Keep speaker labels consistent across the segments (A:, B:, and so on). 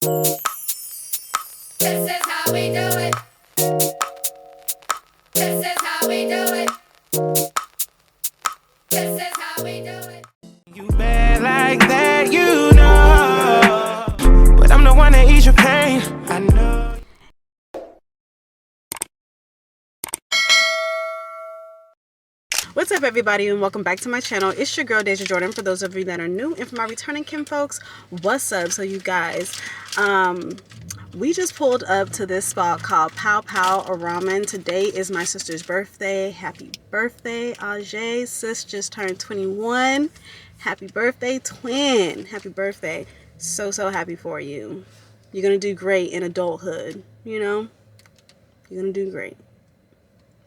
A: This is how we do it. This is how we do it. This is how we do it. You bad like that, you know. But I'm the one that ease your pain. I know.
B: What's up, everybody, and welcome back to my channel. It's your girl Dazja Jordan. For those of you that are new, and for my returning kinfolks, what's up? So you guys, we just pulled up to this spot called PaoPao Ramen. Today is my sister's birthday. Happy birthday, Ajay. Sis just turned 21. Happy birthday, twin. Happy birthday. So happy for you. You're gonna do great in adulthood, you know? You're gonna do great.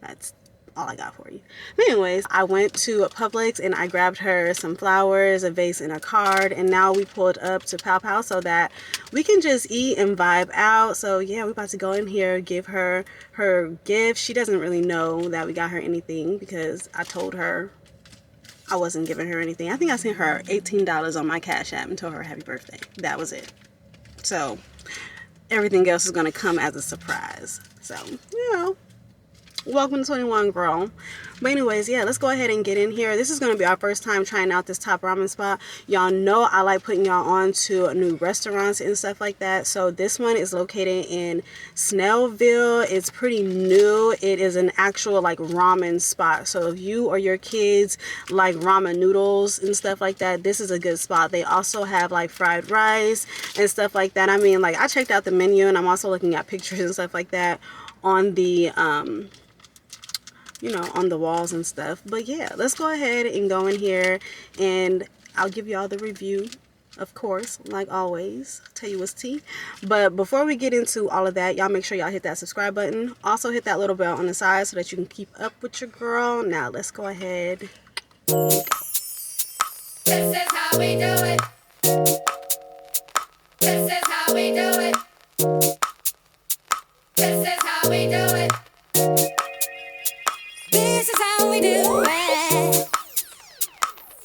B: That's all I got for you. But anyways, I went to a Publix and I grabbed her some flowers, a vase, and a card, and now we pulled up to PaoPao so that we can just eat and vibe out. So yeah, we're about to go in here, give her her gift. She doesn't really know that we got her anything because I told her I wasn't giving her anything. I think I sent her $18 on my Cash App and told her happy birthday. That was it. So everything else is gonna come as a surprise. So, you know, welcome to 21, girl. But anyways, yeah, let's go ahead and get in here. This is going to be our first time trying out this top ramen spot. Y'all know I like putting y'all on to new restaurants and stuff like that. So this one is located in Snellville. It's pretty new. It is an actual like ramen spot. So if you or your kids like ramen noodles and stuff like that, this is a good spot. They also have like fried rice and stuff like that. I mean, like, I checked out the menu and I'm also looking at pictures and stuff like that on the you know, on the walls and stuff. But yeah, let's go ahead and go in here and I'll give y'all the review, of course, like always. Tell you what's tea. But before we get into all of that, y'all make sure y'all hit that subscribe button. Also hit that little bell on the side so that you can keep up with your girl. Now let's go ahead.
A: This is how we do it. This is how we do it. This is how we do it. This is how we do it.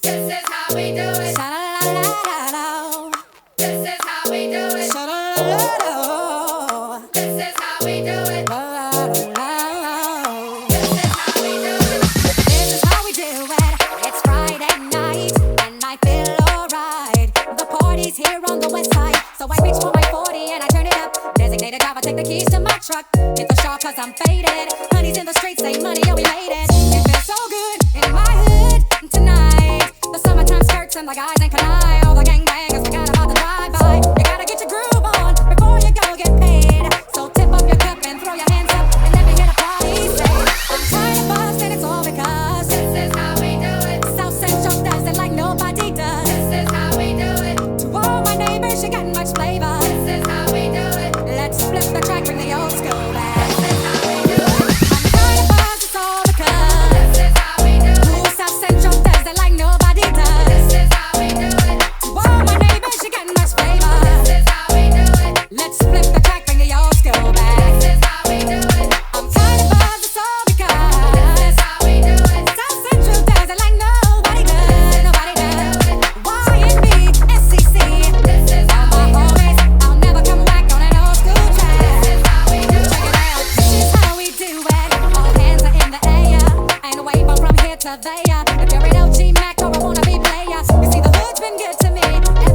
A: This is how we do it. Sha-la-la-la-la. This is how we do it. Sha-la-la-la-la. This is how we do it. La-la-la-la. This is how we do it. This is how we do it. It's Friday night and I feel alright. The party's here on the west side, so I reach for my 40 and I turn it up. Designated driver, take the keys to my truck. Hit the shop cause I'm faded. Honey's in the streets, say money, oh we made it. It feels so good in my hood tonight. The summertime skirts and the guys ain't can lie. All the gangbangers forgot about the drive-by. You gotta get your groove on before you go get paid. So tip up your cup and throw your hands up and let me hear the party say, I'm tired of bust and it's all because this is how we do it. South Central does it like nobody does. This is how we do it. To all my neighbors, you got much flavor. This is how we do it. Let's flip the track, bring the old school back. This is how we do it. I'm tired of buzz, it's all because this is how we do it. Ooh, South Central does it like nobody does. This is how we do it. To all my neighbors, you got much flavor. This is how we do it. Let's flip the track, bring the old school back. This is how we do it. I'm tired of buzz, it's all because this is how we do it. South Central does it like nobody does. Nobody does. YNB, SCC. This is how my homies. I'll never come back on an old school track. This is how we do it. Check it out. This is how we do it. All hands are in the air and wave on from here to there. If you're an OG Mac or a wannabe player, you see the hood's been good to me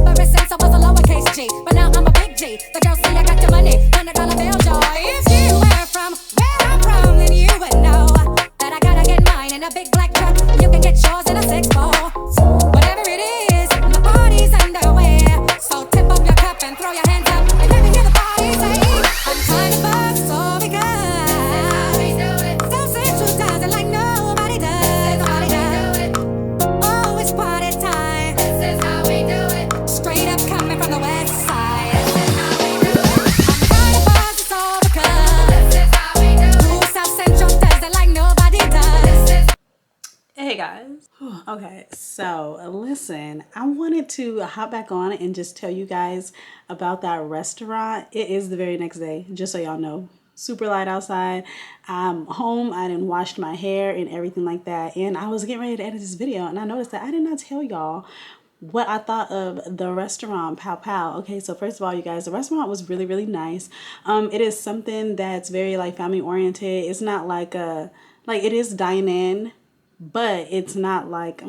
A: ever since I was a lowercase G. But now I'm a big G. The girls see I got the money, $100 bill joy. If you were from where I'm from, then you would know that I gotta get mine in a big black truck. You can get yours in a 6-4. Whatever it is, the party's underway. So tip up your cup and throw your hands up and let me hear the party say, I'm tired of buzz, it's all because South Central does it like nobody does. Nobody does. Oh, it's party time. This is how we do it. Straight up coming from the west side. This is how we do it. I'm tired of buzz, it's all because this is how we do it. Ooh, South Central does it like nobody does. This is
B: Hey guys. Okay, so listen, I wanted to hop back on and just tell you guys about that restaurant. It is the very next day, just so y'all know. Super light outside. I'm home. I didn't wash my hair and everything like that. And I was getting ready to edit this video and I noticed that I did not tell y'all what I thought of the restaurant PaoPao. Okay, so first of all, you guys, the restaurant was really, really nice. It is something that's very like family oriented. It's not like it is dine in, but it's not like,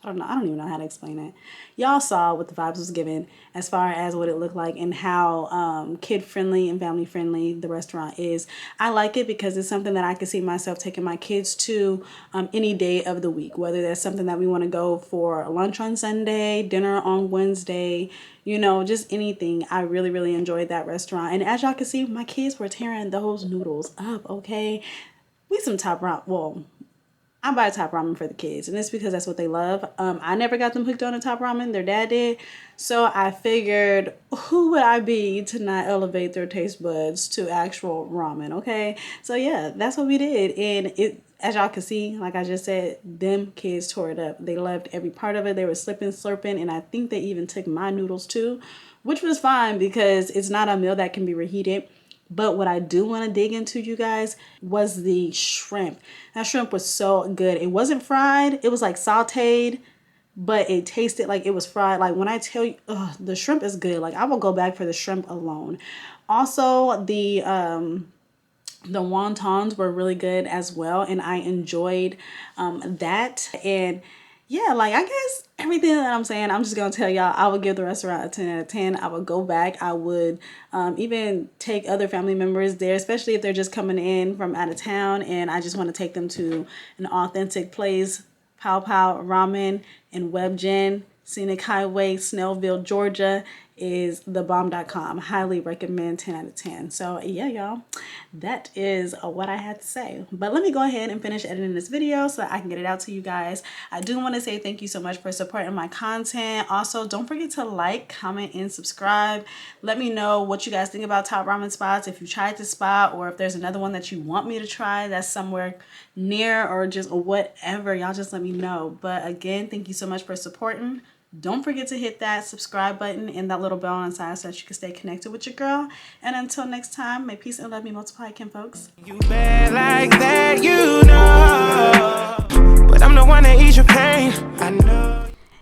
B: I don't know. I don't even know how to explain it. Y'all saw what the vibes was given as far as what it looked like and how kid friendly and family friendly the restaurant is. I like it because it's something that I can see myself taking my kids to any day of the week, whether that's something that we want to go for lunch on Sunday, dinner on Wednesday, you know, just anything. I really, really enjoyed that restaurant. And as y'all can see, my kids were tearing those noodles up, okay? We some top ramen. Well, I buy top ramen for the kids, and it's because that's what they love. I never got them hooked on the top ramen. Their dad did. So I figured, who would I be to not elevate their taste buds to actual ramen, okay? So yeah, that's what we did. And it, as y'all can see, like I just said, them kids tore it up. They loved every part of it. They were slipping, slurping, and I think they even took my noodles too, which was fine because it's not a meal that can be reheated. But what I do want to dig into, you guys, was the shrimp. That shrimp was so good. It wasn't fried. It was like sauteed, but it tasted like it was fried. Like when I tell you, the shrimp is good. Like I will go back for the shrimp alone. Also, the wontons were really good as well, and I enjoyed that. And yeah, like I guess everything that I'm saying, I'm just gonna tell y'all, I would give the restaurant a 10 out of 10. I would go back. I would even take other family members there, especially if they're just coming in from out of town and I just want to take them to an authentic place. PaoPao Ramen in Webgen, Scenic Highway, Snellville, Georgia is thebomb.com. Highly recommend, 10 out of 10. So yeah, y'all, that is what I had to say. But let me go ahead and finish editing this video so that I can get it out to you guys. I do want to say thank you so much for supporting my content. Also, don't forget to like, comment, and subscribe. Let me know what you guys think about top ramen spots, if you tried this spot, or if there's another one that you want me to try that's somewhere near, or just whatever. Y'all just let me know. But again, thank you so much for supporting. Don't forget to hit that subscribe button and that little bell on the side so that you can stay connected with your girl. And until next time, may peace and love be multiplied, Kinfolks.
C: You bad like that, you know. But I'm the one that ease your pain. I know.